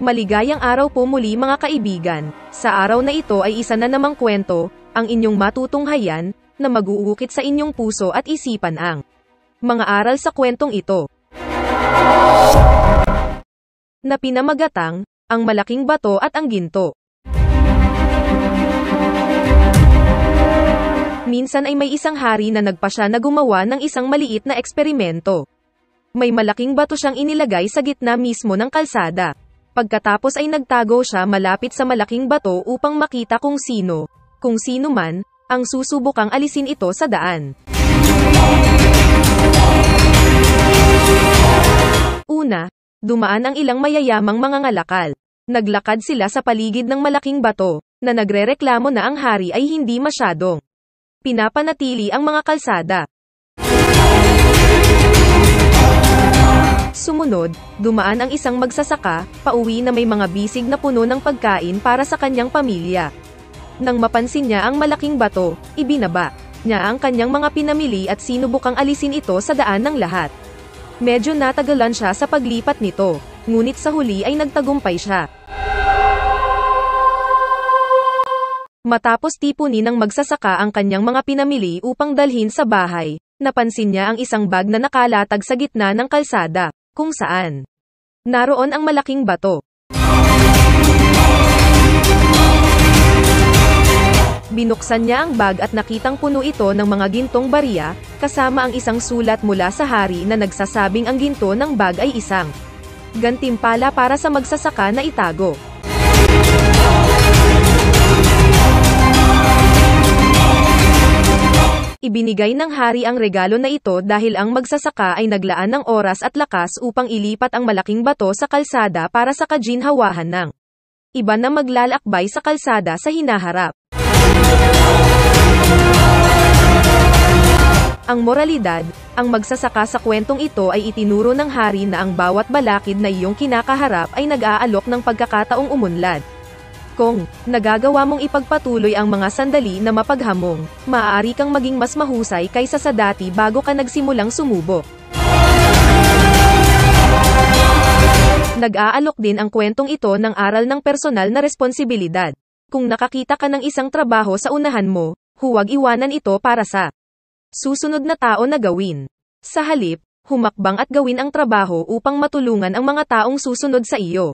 Maligayang araw po muli mga kaibigan. Sa araw na ito ay isa na namang kwento, ang inyong matutunghayan, na mag-uukit sa inyong puso at isipan ang mga aral sa kwentong ito. Na pinamagatang, ang malaking bato at ang ginto. Minsan ay may isang hari na nagpasya na gumawa ng isang maliit na eksperimento. May malaking bato siyang inilagay sa gitna mismo ng kalsada. Pagkatapos ay nagtago siya malapit sa malaking bato upang makita kung sino man, ang susubukang alisin ito sa daan. Una, dumaan ang ilang mayayamang mangangalakal. Naglakad sila sa paligid ng malaking bato, na nagrereklamo na ang hari ay hindi masyadong pinapanatili ang mga kalsada. Sumunod, dumaan ang isang magsasaka, pauwi na may mga bisig na puno ng pagkain para sa kanyang pamilya. Nang mapansin niya ang malaking bato, ibinaba niya ang kanyang mga pinamili at sinubukang alisin ito sa daan ng lahat. Medyo natagalan siya sa paglipat nito, ngunit sa huli ay nagtagumpay siya. Matapos tipunin ng magsasaka ang kanyang mga pinamili upang dalhin sa bahay, napansin niya ang isang bag na nakalatag sa gitna ng kalsada, kung saan naroon ang malaking bato. Binuksan niya ang bag at nakitang puno ito ng mga gintong barya, kasama ang isang sulat mula sa hari na nagsasabing ang ginto ng bag ay isang gantimpala para sa magsasaka na itago. Ibinigay ng hari ang regalo na ito dahil ang magsasaka ay naglaan ng oras at lakas upang ilipat ang malaking bato sa kalsada para sa kaginhawahan ng iba na maglalakbay sa kalsada sa hinaharap. Ang moralidad, ang magsasaka sa kwentong ito ay itinuro ng hari na ang bawat balakid na iyong kinakaharap ay nag-aalok ng pagkakataong umunlad. Kung nagagawa mong ipagpatuloy ang mga sandali na mapaghamong, maaari kang maging mas mahusay kaysa sa dati bago ka nagsimulang sumubok. Nag-aalok din ang kwentong ito ng aral ng personal na responsibilidad. Kung nakakita ka ng isang trabaho sa unahan mo, huwag iwanan ito para sa susunod na tao na gawin. Sa halip, humakbang at gawin ang trabaho upang matulungan ang mga taong susunod sa iyo.